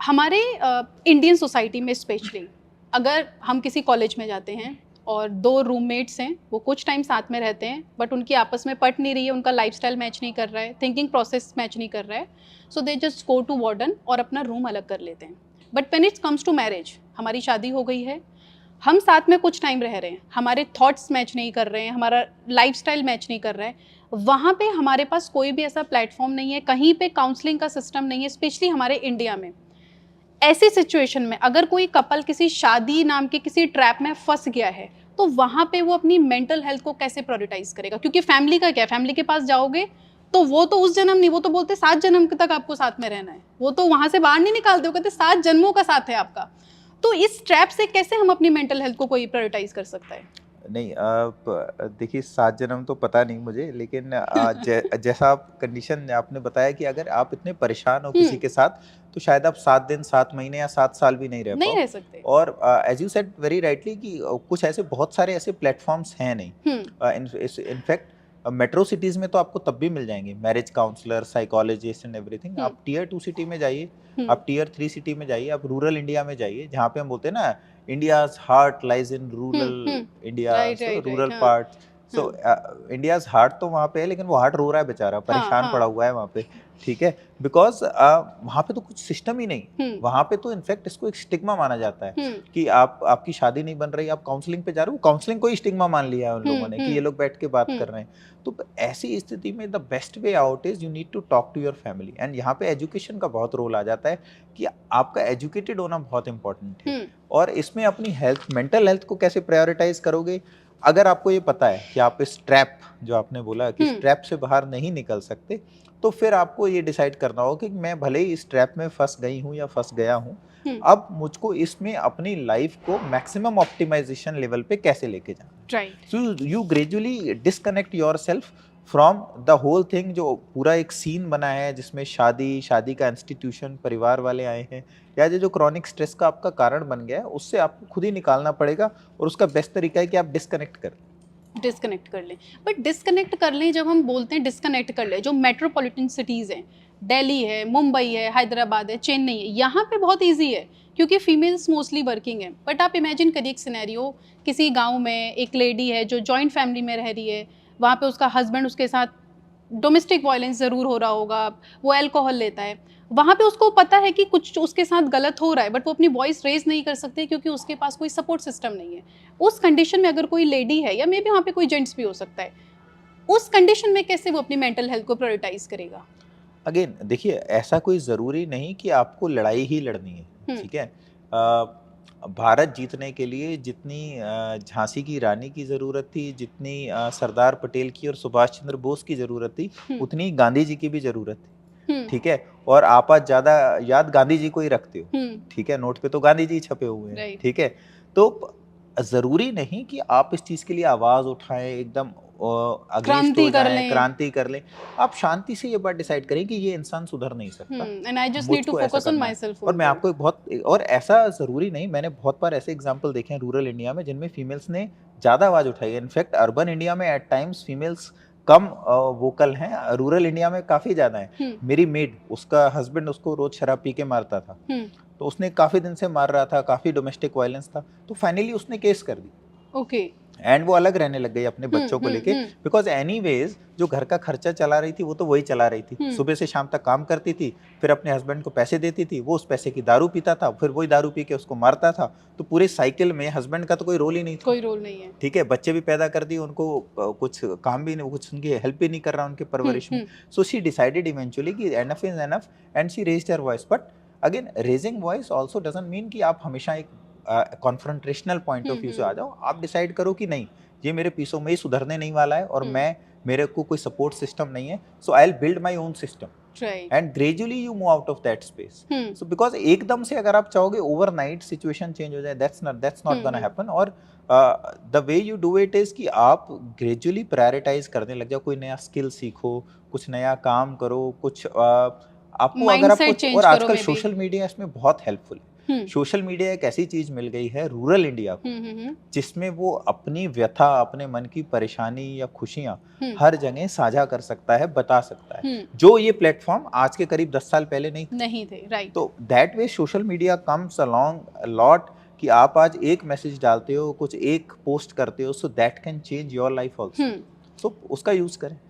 हमारे Indian society में specially अगर हम किसी कॉलेज में जाते हैं और दो रूममेट्स हैं, वो कुछ टाइम साथ में रहते हैं बट उनकी आपस में पट नहीं रही है, उनका लाइफस्टाइल मैच नहीं कर रहा है, थिंकिंग प्रोसेस मैच नहीं कर रहा है, so they just go to warden और अपना रूम अलग कर लेते हैं। But when it's comes to marriage, हमारी शादी हो गई है, हम साथ में कुछ टाइम रह रहे हैं, हमारे थॉट्स मैच नहीं कर रहे हैं, हमारा लाइफस्टाइल मैच नहीं कर रहा है, वहाँ पे हमारे पास कोई भी ऐसा प्लेटफॉर्म नहीं है, कहीं पे काउंसलिंग का सिस्टम नहीं है, स्पेशली हमारे इंडिया में। ऐसी सिचुएशन में अगर कोई कपल किसी शादी नाम के किसी ट्रैप में फंस गया है, तो वहाँ पे वो अपनी मेंटल हेल्थ को कैसे प्रायोरिटाइज करेगा? क्योंकि फैमिली का क्या है, फैमिली के पास जाओगे तो वो तो उस जन्म नहीं, वो तो बोलते 7 जन्म तक आपको साथ में रहना है, वो तो वहाँ से बाहर नहीं निकालते, वो कहते 7 जन्मों का साथ है आपका। तो इस ट्रैप से कैसे हम अपनी मेंटल हेल्थ को कोई प्रायोरिटाइज कर सकता है? नहीं, देखिए 7 जन्म तो पता नहीं मुझे, लेकिन जैसा आप कंडीशन आपने बताया कि अगर आप इतने परेशान हो किसी के साथ, तो शायद आप 7 दिन, 7 महीने या 7 साल भी नहीं रह नहीं पाओ। रह सकते। और as you said very rightly कि कुछ ऐसे बहुत सारे ऐसे प्लेटफ़ॉर्म्स हैं नहीं। इनफैक्ट मेट्रो सिटीज़ में तो आपको तब भी मिल जाएँगे, marriage counsellor, psychologist and everything. आप टियर 2 सिटी में जाइए, आप टियर 3 सिटी में जाइए, आप रूरल इंडिया में जाइए, जहाँ पे हम बोलते हैं ना, India's heart lies in rural India, right so right rural right. हाँ पार्ट्स। सो हाँ इंडियाज़ हार्ट तो वहाँ पे है, लेकिन वो हार्ट रो रहा है बेचारा, हाँ परेशान हाँ। पड़ा हुआ है वहाँ पे, ठीक है? बिकॉज़ वहाँ पे तो कुछ सिस्टम ही नहीं। वहाँ पे तो इनफैक्ट इसको एक स्टिग्मा माना जाता है कि आप आपकी शादी नहीं बन रही, आप काउंसलिंग पे जा रहे हो, काउंसलिंग को ही स्टिग्मा मान लिया है उन लोगों ने कि ये लोग बैठ के बात कर रहे हैं। तो ऐसी स्थिति में the best way out is you need to talk to your family, and यहाँ पे एजुकेशन का बहुत रोल आ जाता है कि आपका एजुकेटेड होना बहुत इंपॉर्टेंट है। और इसमें अपनी हेल्थ, मेंटल हेल्थ को कैसे प्रायोरिटाइज़ करोगे? अगर आपको ये पता है कि आप इस ट्रैप, जो आपने बोला कि इस ट्रैप से बाहर नहीं निकल सकते, तो फिर आपको ये डिसाइड करना होगा कि मैं भले ही इस ट्रैप में फँस गई हूँ या फँस गया हूँ, अब मुझको इसमें अपनी लाइफ़ को मैक्सिमम ऑप्टिमाइज़ेशन लेवल पे कैसे लेके जाना है। Right. So you gradually disconnect yourself from the whole thing, जो पूरा एक सीन बना है जिसमें शादी, शादी का इंस्टीट्यूशन, परिवार वाले आए हैं, या ये जो क्रॉनिक स्ट्रेस का आपका कारण बन गया है, उससे आपको खुद ही निकालना पड़ेगा। और उसका बेस्ट तरीका है कि आप डिस्कनेक्ट करें। डिस्कनेक्ट कर लें। बट डिस्कनेक्ट कर लें, जब हम बोलते हैं डिस्कनेक्ट कर लें, जो मेट्रोपॉलिटन सिटीज़ हैं, दिल्ली है, मुंबई है, हैदराबाद है, चेन्नई है, यहाँ पे बहुत ईजी है क्योंकि फीमेल्स मोस्टली वर्किंग है। बट आप इमेजिन करिए एक सिनेरियो, किसी गांव में एक लेडी है जो जॉइंट फैमिली में रह रही है, वहाँ पे उसका हस्बैंड उसके साथ डोमेस्टिक वायलेंस ज़रूर हो रहा होगा, वो अल्कोहल लेता है, वहाँ पे उसको पता है कि कुछ उसके साथ गलत हो रहा है, बट वो अपनी वॉइस रेज नहीं कर सकते क्योंकि उसके पास कोई सपोर्ट सिस्टम नहीं है। उस कंडीशन में अगर कोई लेडी है, या मे बी वहाँ पे कोई जेंट्स भी हो सकता है, उस कंडीशन में कैसे वो अपनी मेंटल हेल्थ को प्रायोरिटाइज करेगा? अगेन देखिए, ऐसा कोई ज़रूरी नहीं कि आपको लड़ाई ही लड़नी है, हुँ, ठीक है? भारत जीतने के लिए जितनी झांसी की रानी की ज़रूरत थी, जितनी सरदार पटेल की और सुभाष चंद्र बोस की ज़रूरत थी, हुँ, उतनी गांधी जी की भी ज़रूरत थी, हुँ, ठीक है? और आप आज ज़्यादा याद गांधी जी को ही रखते हो, हुँ, ठीक है? नोट पे तो गांधी जी छपे हुए हैं, राइट। ठीक है? तो ज़रूरी नहीं कि आप इस चीज़ के लिए आवाज़ उठाएँ, एकदम अगेंस्ट क्रांति हो कर जाएँ, लें। क्रांति कर लें। आप शांति से ये बात डिसाइड करें कि ये इंसान सुधर नहीं सकता, and I just need to मुझको ऐसा फोकस ऑन करना माई है। सेल्फ और मैं ओनली। आपको एक बहुत, और ऐसा ज़रूरी नहीं, मैंने बहुत बार ऐसे एग्ज़ाम्पल देखे हैं रूरल इंडिया में जिनमें फीमेल्स ने ज़्यादा आवाज़ उठाई है। इनफैक्ट अर्बन इंडिया में एट टाइम्स फीमेल्स कम वोकल हैं, रूरल इंडिया में काफ़ी ज़्यादा हैं। हुँ, मेरी मेड, उसका हस्बैंड उसको रोज़ शराब पी के मारता था, हुँ, तो उसने काफ़ी दिन से मार रहा था, काफ़ी डोमेस्टिक वायलेंस था, तो फाइनली उसने केस कर दी। ओके। एंड वो अलग रहने लग गई अपने हुँ, बच्चों को हुँ, लेके, हुँ, बिकॉज़ एनीवेज़ जो घर का खर्चा चला रही थी, वो तो वही चला रही थी। हुँ, सुबह से शाम तक काम करती थी, फिर अपने हस्बैंड को पैसे देती थी, वो उस पैसे की दारू पीता था, फिर वही दारू पी के उसको मारता था। तो पूरे साइकिल में हस्बैंड का तो कोई रोल ही नहीं था, कोई रोल नहीं है। ठीक है? बच्चे भी पैदा कर दिए, उनको कुछ काम भी नहीं, कुछ उनकी हेल्प भी नहीं कर रहा उनके हुँ, परवरिश में। हुँ, सो शी डिसाइडेड इवेंचुअली कि enough is enough, and she raised her voice. But again, raising voice also doesn't mean कि आप हमेशा एक confrontational point hmm, of view से आ हुँ, जाओ। आप डिसाइड करो कि नहीं, ये मेरे पीसों में ही सुधरने नहीं वाला है, और हुँ, मेरे को कोई सपोर्ट सिस्टम नहीं है, so I will build my own system, right. And gradually you move out of that space. Hmm, so because एकदम से अगर आप चाहोगे ओवरनाइट सिचुएशन चेंज हो जाए, that's hmm, not gonna hmm, happen. और the way you do it is कि आप ग्रेजुअली प्रायोरिटाइज़ करने लग जाओ, कोई नया स्किल सीखो, कुछ नया काम करो, कुछ आपको अगर आप माइंडसेट कुछ, चेंज और करो आजकल मे बी। सोशल मीडिया इसमें बहुत हेल्पफुल है। सोशल मीडिया एक ऐसी चीज मिल गई है रूरल इंडिया को, जिसमें वो अपनी व्यथा, अपने मन की परेशानी या खुशियां हर जगह साझा कर सकता है, बता सकता है, जो ये प्लेटफॉर्म आज के करीब 10 साल पहले नहीं थे। राइट। तो that way social media comes along lot, कि आप आज एक मैसेज डालते हो, कुछ एक पोस्ट करते हो, so that can change your life also, so उसका यूज करें।